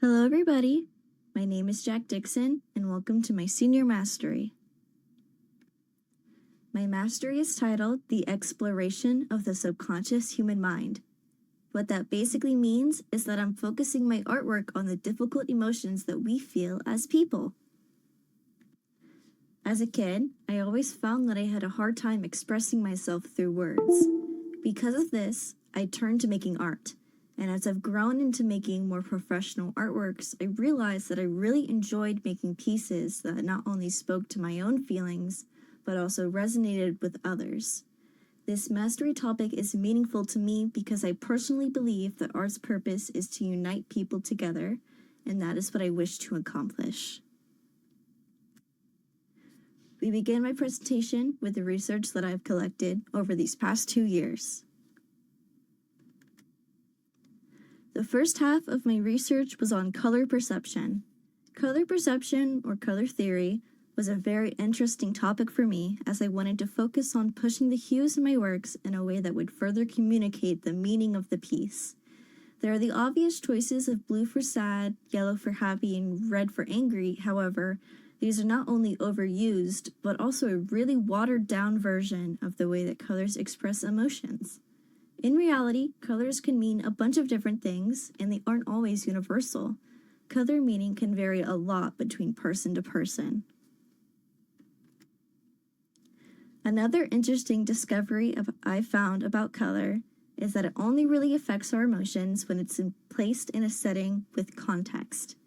Hello everybody, my name is Dickson and welcome to my senior mastery. My mastery is titled The Exploration of the Subconscious Human Mind. What that basically means is that I'm focusing my artwork on the difficult emotions that we feel as people. As a kid, I always found that I had a hard time expressing myself through words. Because of this, I turned to making art. And as I've grown into making more professional artworks, I realized that I really enjoyed making pieces that not only spoke to my own feelings, but also resonated with others. This mastery topic is meaningful to me because I personally believe that art's purpose is to unite people together, and that is what I wish to accomplish. We begin my presentation with the research that I've collected over these past 2 years. The first half of my research was on color perception. Color perception, or color theory, was a very interesting topic for me as I wanted to focus on pushing the hues in my works in a way that would further communicate the meaning of the piece. There are the obvious choices of blue for sad, yellow for happy, and red for angry. However, these are not only overused, but also a really watered-down version of the way that colors express emotions. In reality, colors can mean a bunch of different things, and they aren't always universal. Color meaning can vary a lot between person to person. Another interesting discovery I found about color is that it only really affects our emotions when it's placed in a setting with context.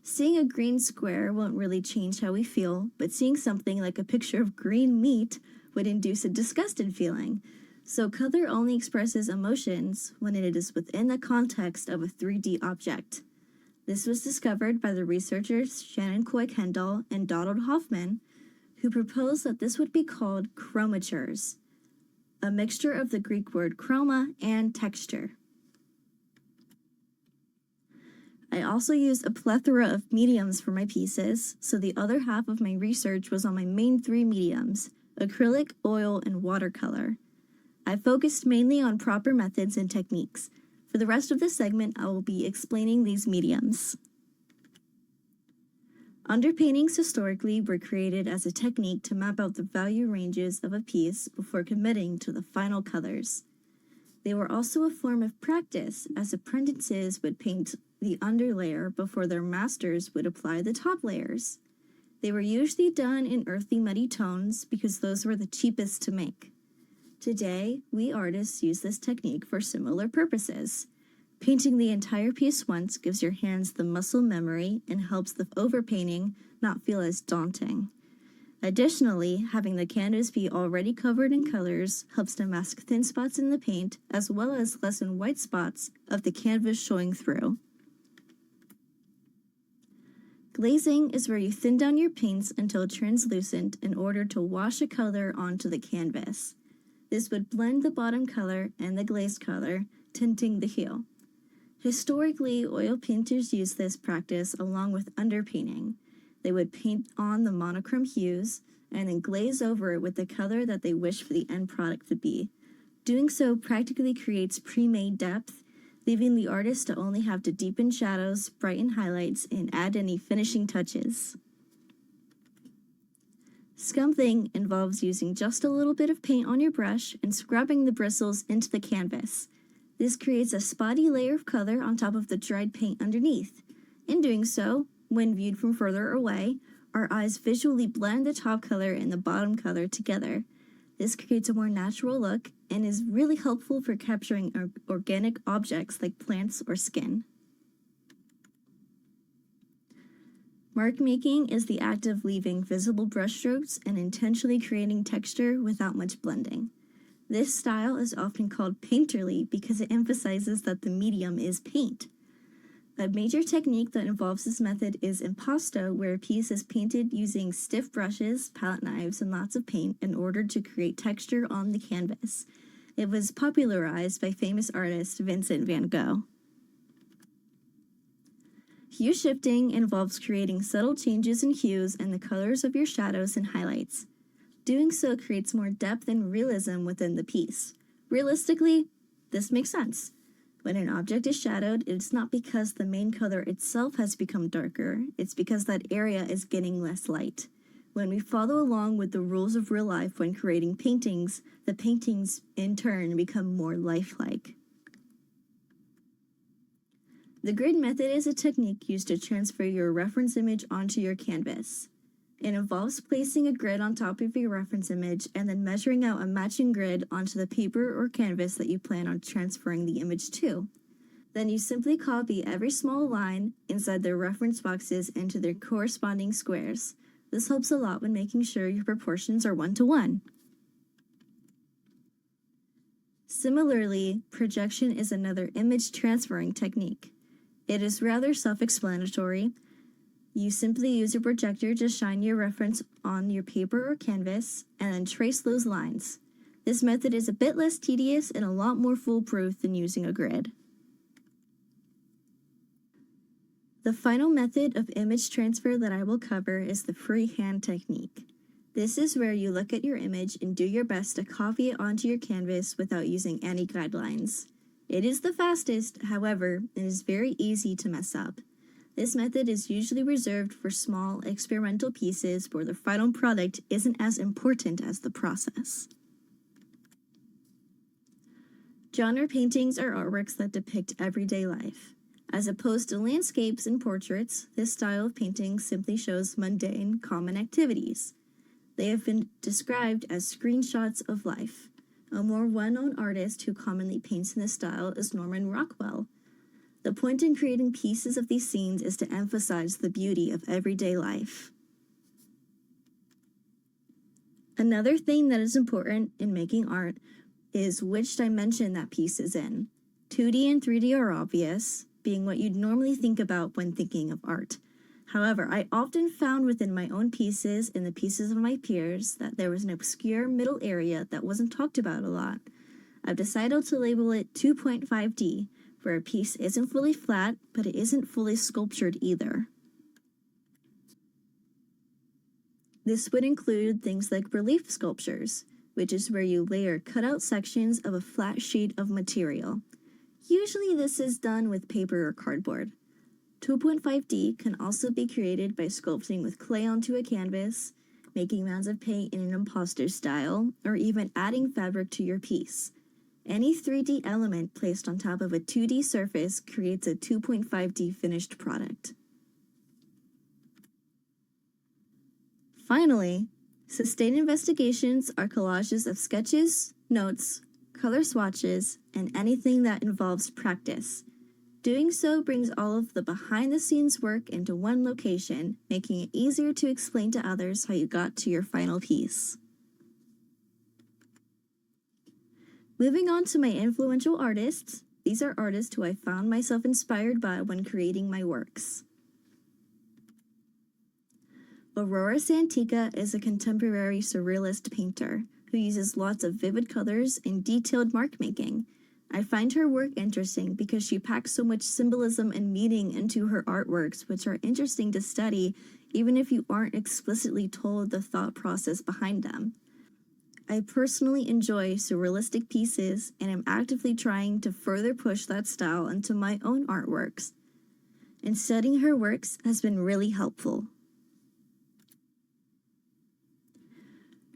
Seeing a green square won't really change how we feel, but seeing something like a picture of green meat would induce a disgusted feeling. So color only expresses emotions when it is within the context of a 3D object. This was discovered by the researchers Shannon Coy-Kendall and Donald Hoffman, who proposed that this would be called chromatures, a mixture of the Greek word chroma and texture. I also used a plethora of mediums for my pieces, so the other half of my research was on my main 3 mediums, acrylic, oil, and watercolor. I focused mainly on proper methods and techniques. For the rest of this segment, I will be explaining these mediums. Underpaintings historically were created as a technique to map out the value ranges of a piece before committing to the final colors. They were also a form of practice, as apprentices would paint the underlayer before their masters would apply the top layers. They were usually done in earthy, muddy tones because those were the cheapest to make. Today, we artists use this technique for similar purposes. Painting the entire piece once gives your hands the muscle memory and helps the overpainting not feel as daunting. Additionally, having the canvas be already covered in colors helps to mask thin spots in the paint as well as lessen white spots of the canvas showing through. Glazing is where you thin down your paints until translucent in order to wash a color onto the canvas. This would blend the bottom color and the glazed color, tinting the hue. Historically, oil painters used this practice along with underpainting. They would paint on the monochrome hues and then glaze over it with the color that they wish for the end product to be. Doing so practically creates pre-made depth, leaving the artist to only have to deepen shadows, brighten highlights, and add any finishing touches. Scumping involves using just a little bit of paint on your brush and scrubbing the bristles into the canvas. This creates a spotty layer of color on top of the dried paint underneath. In doing so, when viewed from further away, our eyes visually blend the top color and the bottom color together. This creates a more natural look and is really helpful for capturing organic objects like plants or skin. Mark making is the act of leaving visible brushstrokes and intentionally creating texture without much blending. This style is often called painterly because it emphasizes that the medium is paint. A major technique that involves this method is impasto, where a piece is painted using stiff brushes, palette knives, and lots of paint in order to create texture on the canvas. It was popularized by famous artist Vincent van Gogh. Hue shifting involves creating subtle changes in hues and the colors of your shadows and highlights. Doing so creates more depth and realism within the piece. Realistically, this makes sense. When an object is shadowed, it's not because the main color itself has become darker, it's because that area is getting less light. When we follow along with the rules of real life when creating paintings, the paintings in turn become more lifelike. The grid method is a technique used to transfer your reference image onto your canvas. It involves placing a grid on top of your reference image and then measuring out a matching grid onto the paper or canvas that you plan on transferring the image to. Then you simply copy every small line inside their reference boxes into their corresponding squares. This helps a lot when making sure your proportions are 1-to-1. Similarly, projection is another image transferring technique. It is rather self-explanatory. You simply use a projector to shine your reference on your paper or canvas and then trace those lines. This method is a bit less tedious and a lot more foolproof than using a grid. The final method of image transfer that I will cover is the freehand technique. This is where you look at your image and do your best to copy it onto your canvas without using any guidelines. It is the fastest, however, it is very easy to mess up. This method is usually reserved for small experimental pieces where the final product isn't as important as the process. Genre paintings are artworks that depict everyday life. As opposed to landscapes and portraits, this style of painting simply shows mundane, common activities. They have been described as screenshots of life. A more well-known artist who commonly paints in this style is Norman Rockwell. The point in creating pieces of these scenes is to emphasize the beauty of everyday life. Another thing that is important in making art is which dimension that piece is in. 2D and 3D are obvious, being what you'd normally think about when thinking of art. However, I often found within my own pieces and the pieces of my peers that there was an obscure middle area that wasn't talked about a lot. I've decided to label it 2.5D, where a piece isn't fully flat, but it isn't fully sculptured either. This would include things like relief sculptures, which is where you layer cutout sections of a flat sheet of material. Usually this is done with paper or cardboard. 2.5D can also be created by sculpting with clay onto a canvas, making mounds of paint in an imposter style, or even adding fabric to your piece. Any 3D element placed on top of a 2D surface creates a 2.5D finished product. Finally, sustained investigations are collages of sketches, notes, color swatches, and anything that involves practice. Doing so brings all of the behind-the-scenes work into one location, making it easier to explain to others how you got to your final piece. Moving on to my influential artists, these are artists who I found myself inspired by when creating my works. Aurora Santika is a contemporary surrealist painter who uses lots of vivid colors and detailed mark making. I find her work interesting because she packs so much symbolism and meaning into her artworks, which are interesting to study even if you aren't explicitly told the thought process behind them. I personally enjoy surrealistic pieces and am actively trying to further push that style into my own artworks. And studying her works has been really helpful.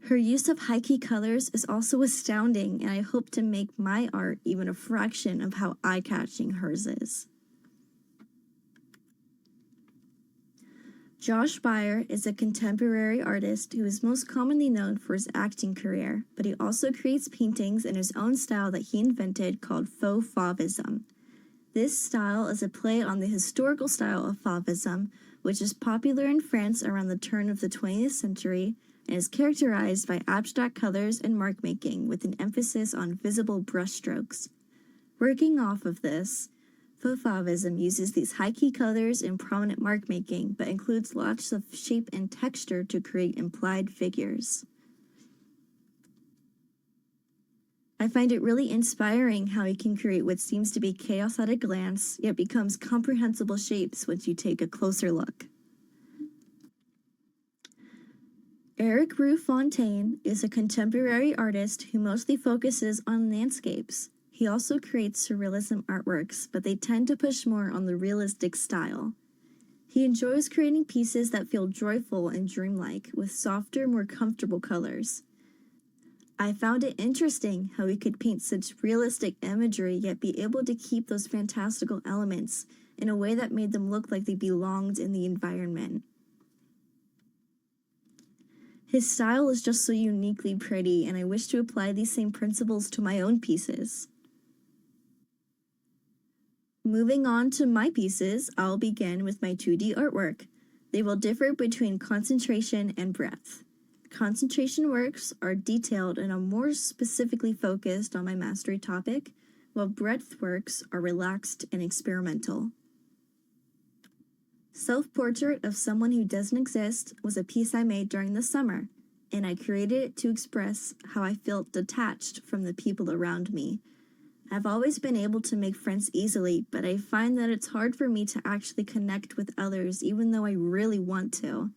Her use of high-key colors is also astounding, and I hope to make my art even a fraction of how eye-catching hers is. Josh Beyer is a contemporary artist who is most commonly known for his acting career, but he also creates paintings in his own style that he invented called faux fauvism. This style is a play on the historical style of fauvism, which is popular in France around the turn of the 20th century and is characterized by abstract colors and mark making with an emphasis on visible brushstrokes. Working off of this, faux fauvism uses these high-key colors and prominent mark making, but includes lots of shape and texture to create implied figures. I find it really inspiring how he can create what seems to be chaos at a glance, yet becomes comprehensible shapes once you take a closer look. Eric Rue Fontaine is a contemporary artist who mostly focuses on landscapes. He also creates surrealism artworks, but they tend to push more on the realistic style. He enjoys creating pieces that feel joyful and dreamlike, with softer, more comfortable colors. I found it interesting how he could paint such realistic imagery yet be able to keep those fantastical elements in a way that made them look like they belonged in the environment. His style is just so uniquely pretty, and I wish to apply these same principles to my own pieces. Moving on to my pieces, I'll begin with my 2D artwork. They will differ between concentration and breadth. Concentration works are detailed and are more specifically focused on my mastery topic, while breadth works are relaxed and experimental. Self-Portrait of Someone Who Doesn't Exist was a piece I made during the summer, and I created it to express how I felt detached from the people around me. I've always been able to make friends easily, but I find that it's hard for me to actually connect with others even though I really want to.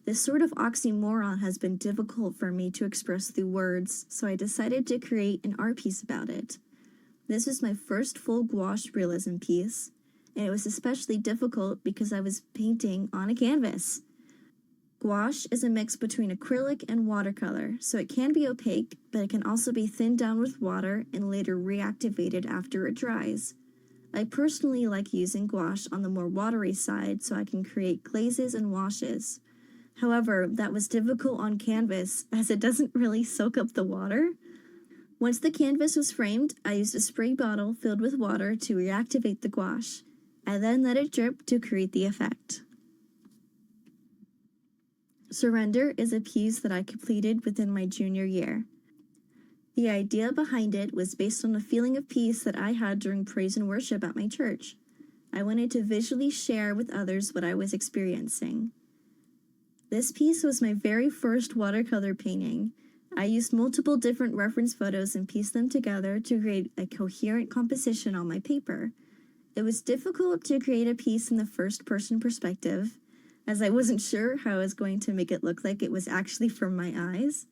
This sort of oxymoron has been difficult for me to express through words, so I decided to create an art piece about it. This was my first full gouache realism piece, and it was especially difficult because I was painting on a canvas. Gouache is a mix between acrylic and watercolor, so it can be opaque, but it can also be thinned down with water and later reactivated after it dries. I personally like using gouache on the more watery side so I can create glazes and washes. However, that was difficult on canvas as it doesn't really soak up the water. Once the canvas was framed, I used a spray bottle filled with water to reactivate the gouache. I then let it drip to create the effect. Surrender is a piece that I completed within my junior year. The idea behind it was based on a feeling of peace that I had during praise and worship at my church. I wanted to visually share with others what I was experiencing. This piece was my very first watercolor painting. I used multiple different reference photos and pieced them together to create a coherent composition on my paper. It was difficult to create a piece in the first-person perspective, as I wasn't sure how I was going to make it look like it was actually from my eyes.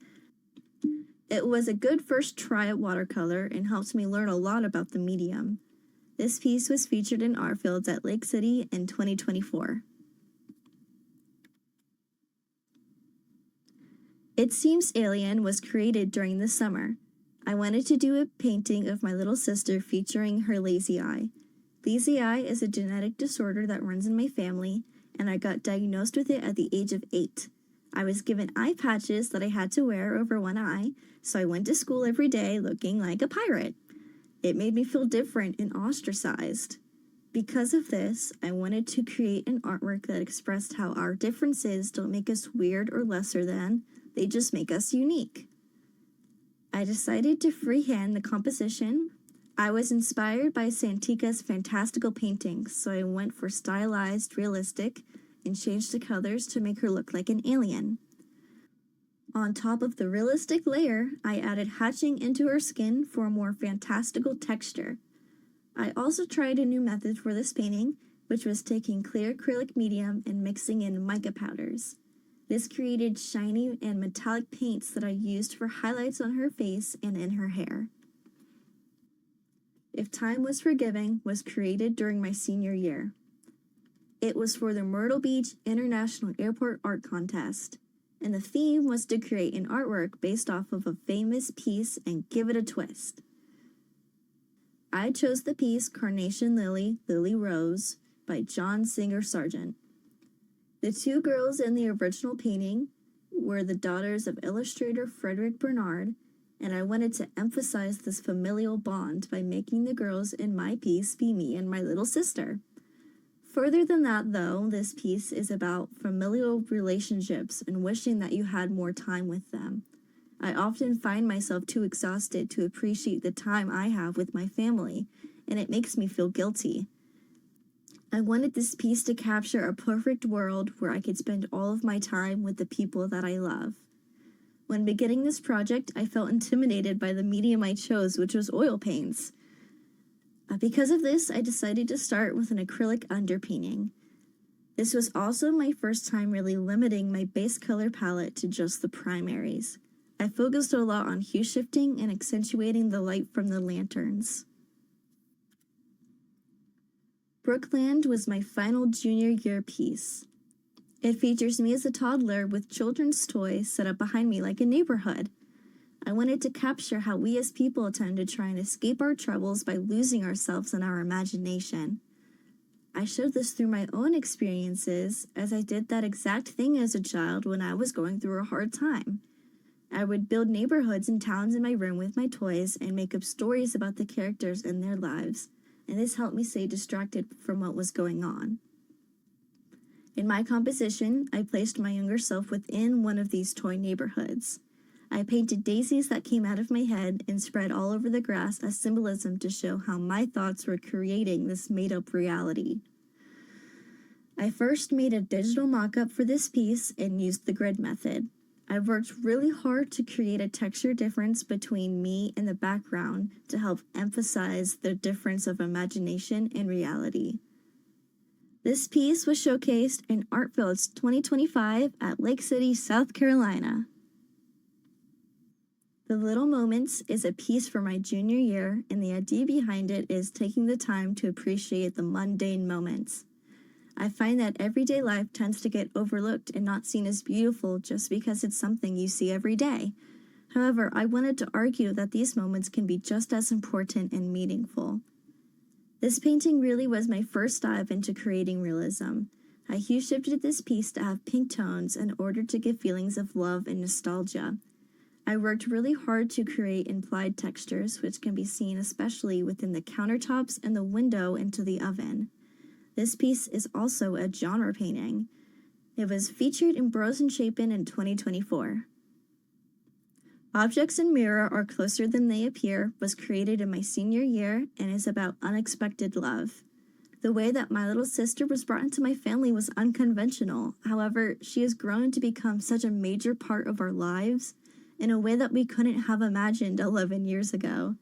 It was a good first try at watercolor and helped me learn a lot about the medium. This piece was featured in art fields at Lake City in 2024. It Seems Alien was created during the summer. I wanted to do a painting of my little sister featuring her lazy eye. Lazy eye is a genetic disorder that runs in my family, and I got diagnosed with it at the age of 8. I was given eye patches that I had to wear over one eye, so I went to school every day looking like a pirate. It made me feel different and ostracized. Because of this, I wanted to create an artwork that expressed how our differences don't make us weird or lesser than, they just make us unique. I decided to freehand the composition. I was inspired by Santika's fantastical paintings, so I went for stylized, realistic, and changed the colors to make her look like an alien. On top of the realistic layer, I added hatching into her skin for a more fantastical texture. I also tried a new method for this painting, which was taking clear acrylic medium and mixing in mica powders. This created shiny and metallic paints that I used for highlights on her face and in her hair. If Time Was Forgiving was created during my senior year. It was for the Myrtle Beach International Airport Art Contest, and the theme was to create an artwork based off of a famous piece and give it a twist. I chose the piece Carnation Lily, Lily Rose by John Singer Sargent. The two girls in the original painting were the daughters of illustrator Frederick Bernard, and I wanted to emphasize this familial bond by making the girls in my piece be me and my little sister. Further than that, though, this piece is about familial relationships and wishing that you had more time with them. I often find myself too exhausted to appreciate the time I have with my family, and it makes me feel guilty. I wanted this piece to capture a perfect world where I could spend all of my time with the people that I love. When beginning this project, I felt intimidated by the medium I chose, which was oil paints. Because of this, I decided to start with an acrylic underpainting. This was also my first time really limiting my base color palette to just the primaries. I focused a lot on hue shifting and accentuating the light from the lanterns. Brookland was my final junior year piece. It features me as a toddler with children's toys set up behind me like a neighborhood. I wanted to capture how we as people tend to try and escape our troubles by losing ourselves in our imagination. I showed this through my own experiences, as I did that exact thing as a child when I was going through a hard time. I would build neighborhoods and towns in my room with my toys and make up stories about the characters and their lives, and this helped me stay distracted from what was going on. In my composition, I placed my younger self within one of these toy neighborhoods. I painted daisies that came out of my head and spread all over the grass as symbolism to show how my thoughts were creating this made-up reality. I first made a digital mock-up for this piece and used the grid method. I worked really hard to create a texture difference between me and the background to help emphasize the difference of imagination and reality. This piece was showcased in ArtField's 2025 at Lake City, South Carolina. The Little Moments is a piece for my junior year, and the idea behind it is taking the time to appreciate the mundane moments. I find that everyday life tends to get overlooked and not seen as beautiful just because it's something you see every day. However, I wanted to argue that these moments can be just as important and meaningful. This painting really was my first dive into creating realism. I hue shifted this piece to have pink tones in order to give feelings of love and nostalgia. I worked really hard to create implied textures, which can be seen especially within the countertops and the window into the oven. This piece is also a genre painting. It was featured in Bros and Chapin in 2024. Objects in Mirror Are Closer Than They Appear was created in my senior year and is about unexpected love. The way that my little sister was brought into my family was unconventional. However, she has grown to become such a major part of our lives in a way that we couldn't have imagined 11 years ago.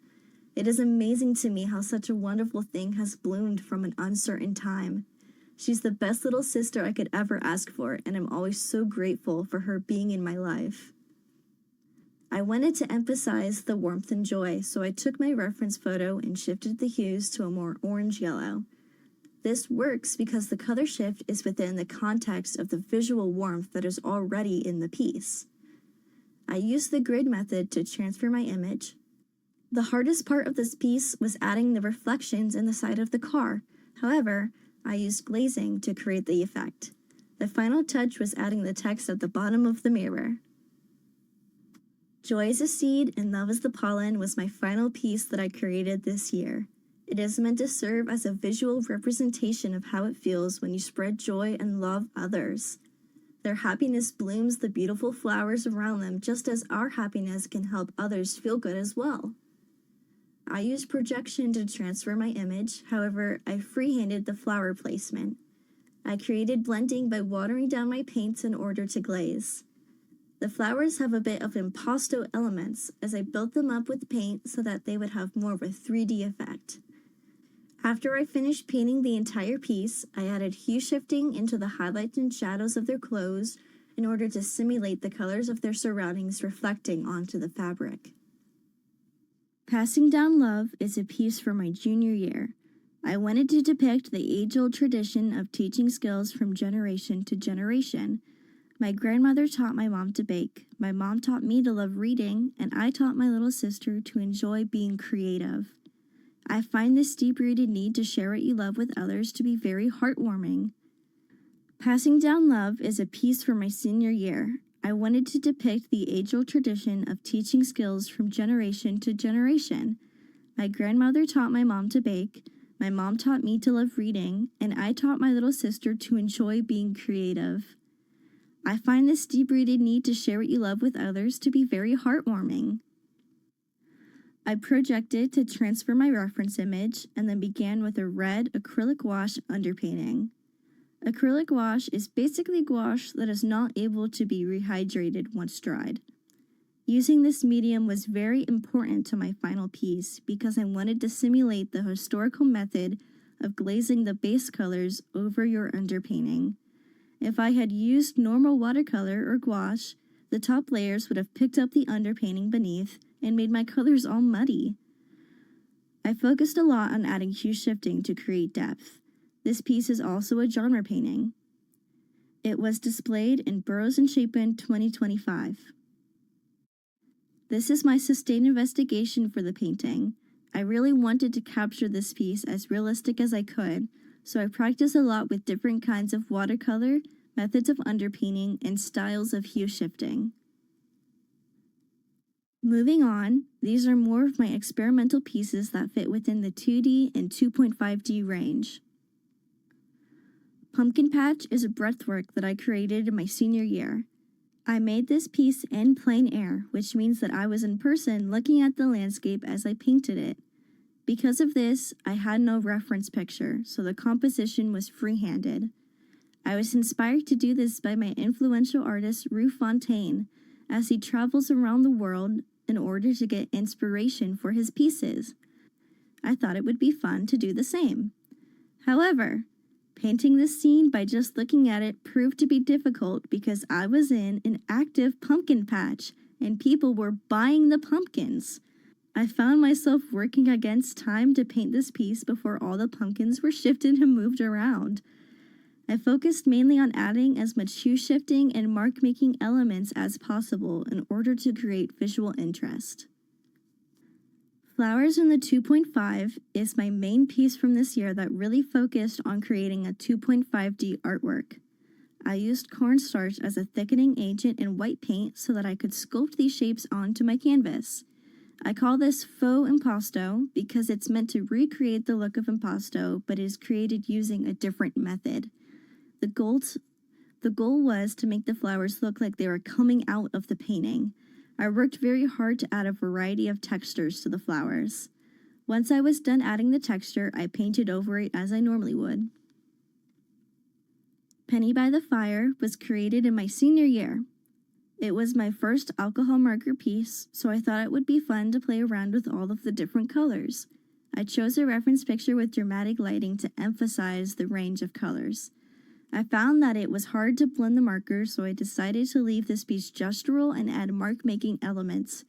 It is amazing to me how such a wonderful thing has bloomed from an uncertain time. She's the best little sister I could ever ask for, and I'm always so grateful for her being in my life. I wanted to emphasize the warmth and joy, so I took my reference photo and shifted the hues to a more orange-yellow. This works because the color shift is within the context of the visual warmth that is already in the piece. I used the grid method to transfer my image. The hardest part of this piece was adding the reflections in the side of the car. However, I used glazing to create the effect. The final touch was adding the text at the bottom of the mirror. Joy is a Seed and Love is the Pollen was my final piece that I created this year. It is meant to serve as a visual representation of how it feels when you spread joy and love others. Their happiness blooms the beautiful flowers around them, just as our happiness can help others feel good as well. I used projection to transfer my image, however, I freehanded the flower placement. I created blending by watering down my paints in order to glaze. The flowers have a bit of impasto elements, as I built them up with paint so that they would have more of a 3D effect. After I finished painting the entire piece, I added hue shifting into the highlights and shadows of their clothes in order to simulate the colors of their surroundings reflecting onto the fabric. Passing Down Love is a piece for my junior year. I wanted to depict the age-old tradition of teaching skills from generation to generation. My grandmother taught my mom to bake, my mom taught me to love reading, and I taught my little sister to enjoy being creative. I find this deep-rooted need to share what you love with others to be very heartwarming. Passing Down Love is a piece for my senior year. I wanted to depict the age-old tradition of teaching skills from generation to generation. My grandmother taught my mom to bake, my mom taught me to love reading, and I taught my little sister to enjoy being creative. I find this deep-rooted need to share what you love with others to be very heartwarming. I projected to transfer my reference image and then began with a red acrylic wash underpainting. Acrylic wash is basically gouache that is not able to be rehydrated once dried. Using this medium was very important to my final piece because I wanted to simulate the historical method of glazing the base colors over your underpainting. If I had used normal watercolor or gouache, The top layers would have picked up the underpainting beneath and made my colors all muddy. I focused a lot on adding hue shifting to create depth. This piece is also a genre painting. It was displayed in Burroughs and Chapin 2025. This is my sustained investigation for the painting. I really wanted to capture this piece as realistic as I could, so I practiced a lot with different kinds of watercolor, methods of underpainting, and styles of hue shifting. Moving on, these are more of my experimental pieces that fit within the 2D and 2.5D range. Pumpkin Patch is a breathwork that I created in my senior year. I made this piece in plein air, which means that I was in person looking at the landscape as I painted it. Because of this, I had no reference picture, so the composition was free-handed. I was inspired to do this by my influential artist Rue Fontaine, as he travels around the world in order to get inspiration for his pieces. I thought it would be fun to do the same. However, painting this scene by just looking at it proved to be difficult because I was in an active pumpkin patch and people were buying the pumpkins. I found myself working against time to paint this piece before all the pumpkins were shifted and moved around. I focused mainly on adding as much hue shifting and mark making elements as possible in order to create visual interest. Flowers in the 2.5 is my main piece from this year that really focused on creating a 2.5D artwork. I used cornstarch as a thickening agent in white paint so that I could sculpt these shapes onto my canvas. I call this faux impasto because it's meant to recreate the look of impasto, but is created using a different method. The goal was to make the flowers look like they were coming out of the painting. I worked very hard to add a variety of textures to the flowers. Once I was done adding the texture, I painted over it as I normally would. Penny by the Fire was created in my senior year. It was my first alcohol marker piece, so I thought it would be fun to play around with all of the different colors. I chose a reference picture with dramatic lighting to emphasize the range of colors. I found that it was hard to blend the markers, so I decided to leave this piece gestural and add mark-making elements.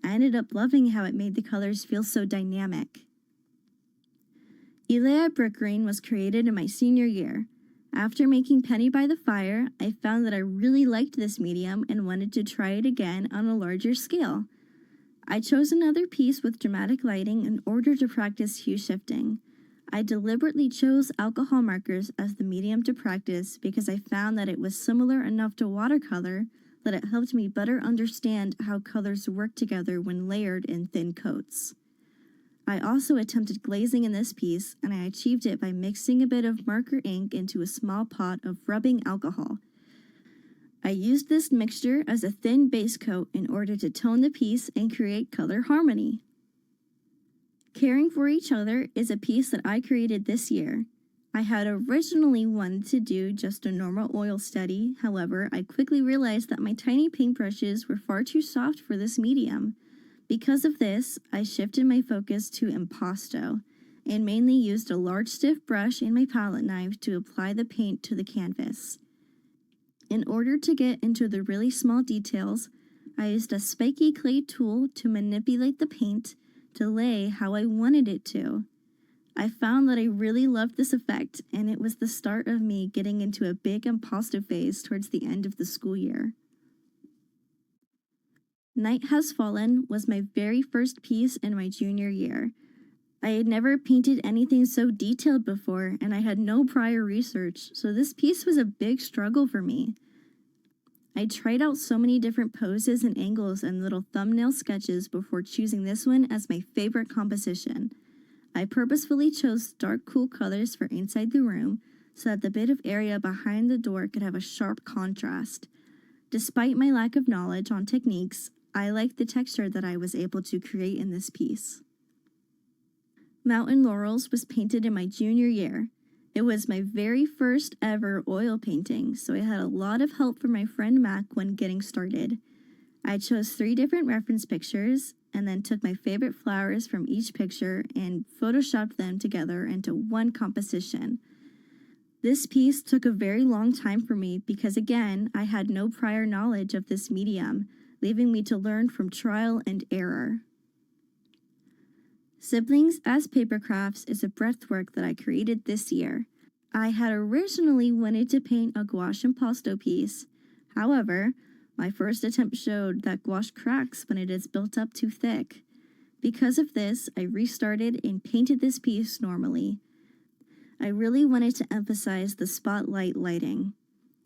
I ended up loving how it made the colors feel so dynamic. Elia Brookgreen was created in my senior year. After making Penny by the Fire, I found that I really liked this medium and wanted to try it again on a larger scale. I chose another piece with dramatic lighting in order to practice hue shifting. I deliberately chose alcohol markers as the medium to practice because I found that it was similar enough to watercolor that it helped me better understand how colors work together when layered in thin coats. I also attempted glazing in this piece, and I achieved it by mixing a bit of marker ink into a small pot of rubbing alcohol. I used this mixture as a thin base coat in order to tone the piece and create color harmony. Caring for Each Other is a piece that I created this year. I had originally wanted to do just a normal oil study, however, I quickly realized that my tiny paintbrushes were far too soft for this medium. Because of this, I shifted my focus to impasto, and mainly used a large stiff brush and my palette knife to apply the paint to the canvas. In order to get into the really small details, I used a spiky clay tool to manipulate the paint to lay how I wanted it to. I found that I really loved this effect, and it was the start of me getting into a big impasto phase towards the end of the school year. Night Has Fallen was my very first piece in my junior year. I had never painted anything so detailed before, and I had no prior research, so this piece was a big struggle for me. I tried out so many different poses and angles and little thumbnail sketches before choosing this one as my favorite composition. I purposefully chose dark, cool colors for inside the room so that the bit of area behind the door could have a sharp contrast. Despite my lack of knowledge on techniques, I liked the texture that I was able to create in this piece. Mountain Laurels was painted in my junior year. It was my very first ever oil painting, so I had a lot of help from my friend Mac when getting started. I chose 3 different reference pictures and then took my favorite flowers from each picture and photoshopped them together into one composition. This piece took a very long time for me because, again, I had no prior knowledge of this medium, leaving me to learn from trial and error. Siblings as Paper Crafts is a breathwork that I created this year. I had originally wanted to paint a gouache impasto piece. However, my first attempt showed that gouache cracks when it is built up too thick. Because of this, I restarted and painted this piece normally. I really wanted to emphasize the spotlight lighting.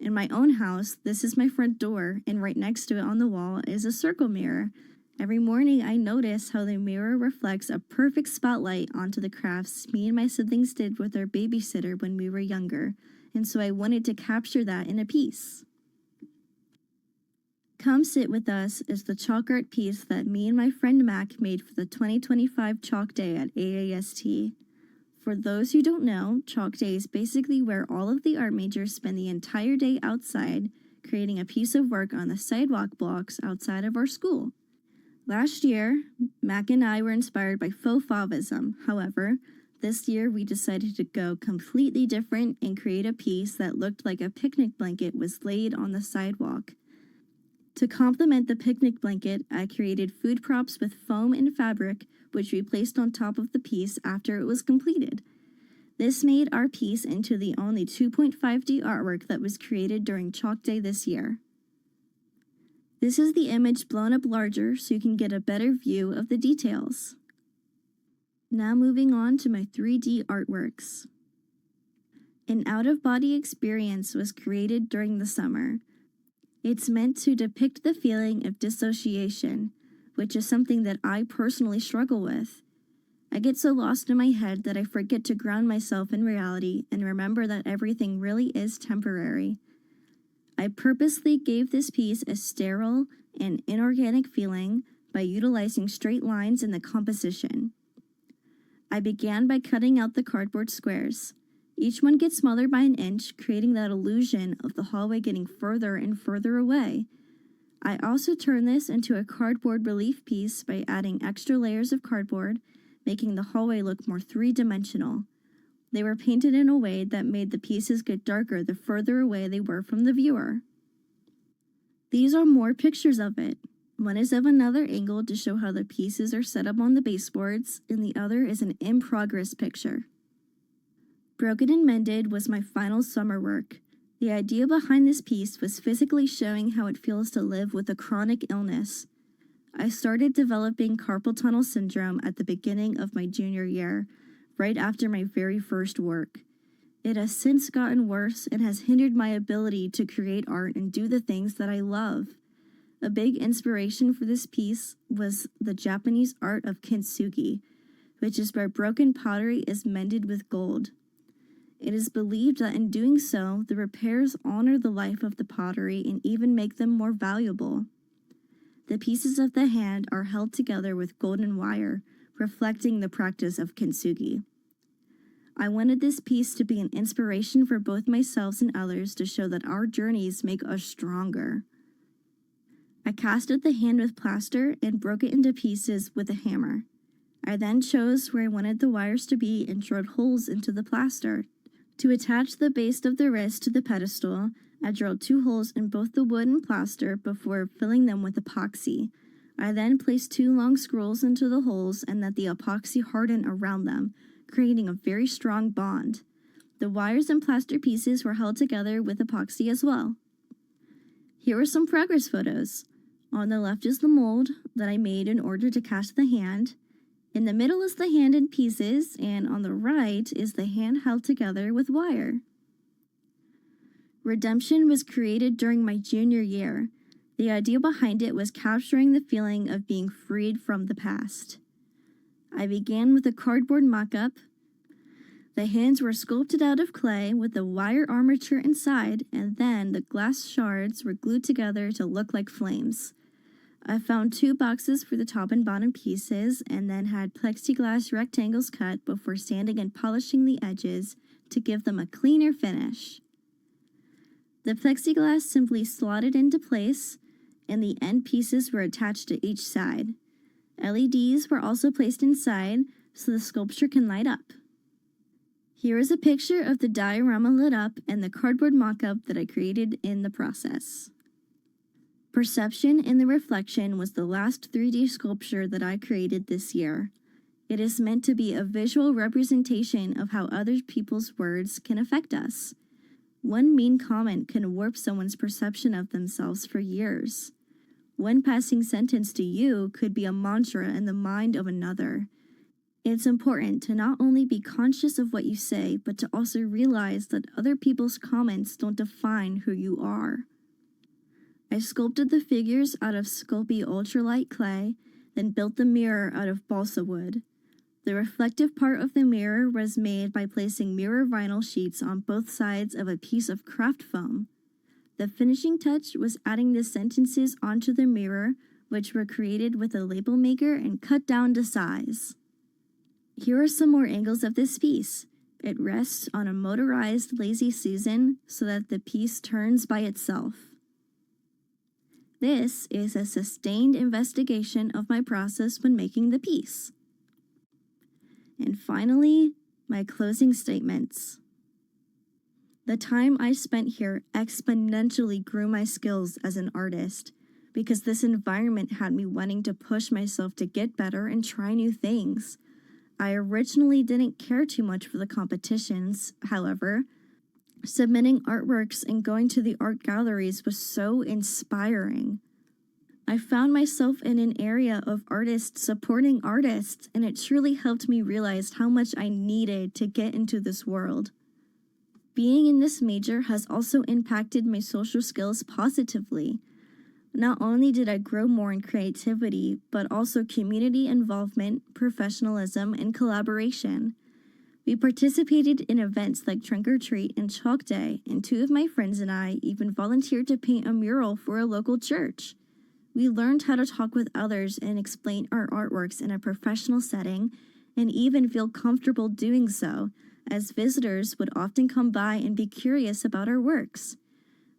In my own house, this is my front door, and right next to it on the wall is a circle mirror. Every morning I notice how the mirror reflects a perfect spotlight onto the crafts me and my siblings did with our babysitter when we were younger, and so I wanted to capture that in a piece. Come Sit With Us is the chalk art piece that me and my friend Mac made for the 2025 Chalk Day at AAST. For those who don't know, Chalk Day is basically where all of the art majors spend the entire day outside, creating a piece of work on the sidewalk blocks outside of our school. Last year, Mac and I were inspired by faux fauvism. However, this year we decided to go completely different and create a piece that looked like a picnic blanket was laid on the sidewalk. To complement the picnic blanket, I created food props with foam and fabric, which we placed on top of the piece after it was completed. This made our piece into the only 2.5D artwork that was created during Chalk Day this year. This is the image blown up larger so you can get a better view of the details. Now moving on to my 3D artworks. An out-of-body experience was created during the summer. It's meant to depict the feeling of dissociation, which is something that I personally struggle with. I get so lost in my head that I forget to ground myself in reality and remember that everything really is temporary. I purposely gave this piece a sterile and inorganic feeling by utilizing straight lines in the composition. I began by cutting out the cardboard squares. Each one gets smaller by an inch, creating that illusion of the hallway getting further and further away. I also turned this into a cardboard relief piece by adding extra layers of cardboard, making the hallway look more three-dimensional. They were painted in a way that made the pieces get darker the further away they were from the viewer. These are more pictures of it. One is of another angle to show how the pieces are set up on the baseboards, and the other is an in-progress picture. Broken and Mended was my final summer work. The idea behind this piece was physically showing how it feels to live with a chronic illness. I started developing carpal tunnel syndrome at the beginning of my junior year, right after my very first work. It has since gotten worse and has hindered my ability to create art and do the things that I love. A big inspiration for this piece was the Japanese art of kintsugi, which is where broken pottery is mended with gold. It is believed that in doing so, the repairs honor the life of the pottery and even make them more valuable. The pieces of the hand are held together with golden wire, reflecting the practice of kintsugi. I wanted this piece to be an inspiration for both myself and others to show that our journeys make us stronger. I casted the hand with plaster and broke it into pieces with a hammer. I then chose where I wanted the wires to be and drilled holes into the plaster. To attach the base of the wrist to the pedestal, I drilled 2 holes in both the wood and plaster before filling them with epoxy. I then placed 2 long scrolls into the holes and let the epoxy harden around them, creating a very strong bond. The wires and plaster pieces were held together with epoxy as well. Here are some progress photos. On the left is the mold that I made in order to cast the hand. In the middle is the hand in pieces, and on the right is the hand held together with wire. Redemption was created during my junior year. The idea behind it was capturing the feeling of being freed from the past. I began with a cardboard mock-up. The hands were sculpted out of clay with a wire armature inside, and then the glass shards were glued together to look like flames. I found 2 boxes for the top and bottom pieces, and then had plexiglass rectangles cut before sanding and polishing the edges to give them a cleaner finish. The plexiglass simply slotted into place, and the end pieces were attached to each side. LEDs were also placed inside so the sculpture can light up. Here is a picture of the diorama lit up and the cardboard mock-up that I created in the process. Perception in the Reflection was the last 3D sculpture that I created this year. It is meant to be a visual representation of how other people's words can affect us. One mean comment can warp someone's perception of themselves for years. One passing sentence to you could be a mantra in the mind of another. It's important to not only be conscious of what you say, but to also realize that other people's comments don't define who you are. I sculpted the figures out of Sculpey ultralight clay, then built the mirror out of balsa wood. The reflective part of the mirror was made by placing mirror vinyl sheets on both sides of a piece of craft foam. The finishing touch was adding the sentences onto the mirror, which were created with a label maker and cut down to size. Here are some more angles of this piece. It rests on a motorized lazy Susan so that the piece turns by itself. This is a sustained investigation of my process when making the piece. And finally, my closing statements. The time I spent here exponentially grew my skills as an artist because this environment had me wanting to push myself to get better and try new things. I originally didn't care too much for the competitions, however. Submitting artworks and going to the art galleries was so inspiring. I found myself in an area of artists supporting artists, and it truly helped me realize how much I needed to get into this world. Being in this major has also impacted my social skills positively. Not only did I grow more in creativity, but also community involvement, professionalism, and collaboration. We participated in events like Trunk or Treat and Chalk Day, and 2 of my friends and I even volunteered to paint a mural for a local church. We learned how to talk with others and explain our artworks in a professional setting, and even feel comfortable doing so, as visitors would often come by and be curious about our works.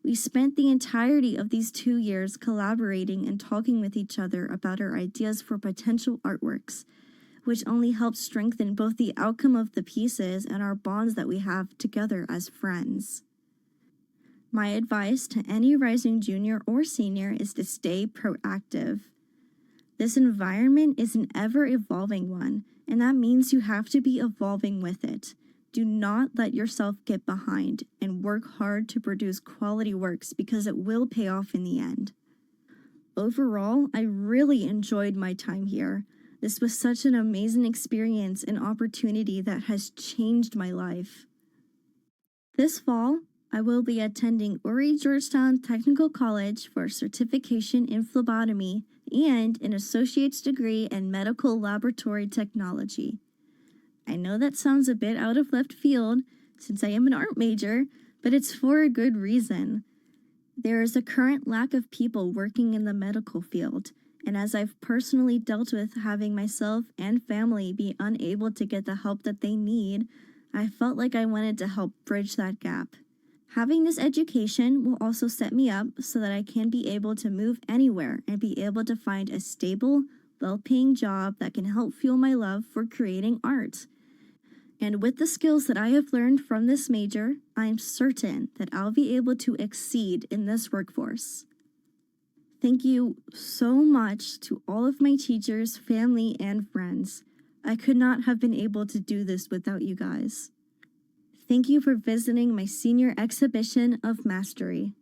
We spent the entirety of these 2 years collaborating and talking with each other about our ideas for potential artworks, which only helped strengthen both the outcome of the pieces and our bonds that we have together as friends. My advice to any rising junior or senior is to stay proactive. This environment is an ever-evolving one, and that means you have to be evolving with it. Do not let yourself get behind, and work hard to produce quality works because it will pay off in the end. Overall, I really enjoyed my time here. This was such an amazing experience and opportunity that has changed my life. This fall, I will be attending Uri Georgetown Technical College for a certification in phlebotomy and an associate's degree in medical laboratory technology. I know that sounds a bit out of left field since I am an art major, but it's for a good reason. There is a current lack of people working in the medical field, and as I've personally dealt with having myself and family be unable to get the help that they need, I felt like I wanted to help bridge that gap. Having this education will also set me up so that I can be able to move anywhere and be able to find a stable, well-paying job that can help fuel my love for creating art. And with the skills that I have learned from this major, I am certain that I'll be able to exceed in this workforce. Thank you so much to all of my teachers, family, and friends. I could not have been able to do this without you guys. Thank you for visiting my senior exhibition of mastery.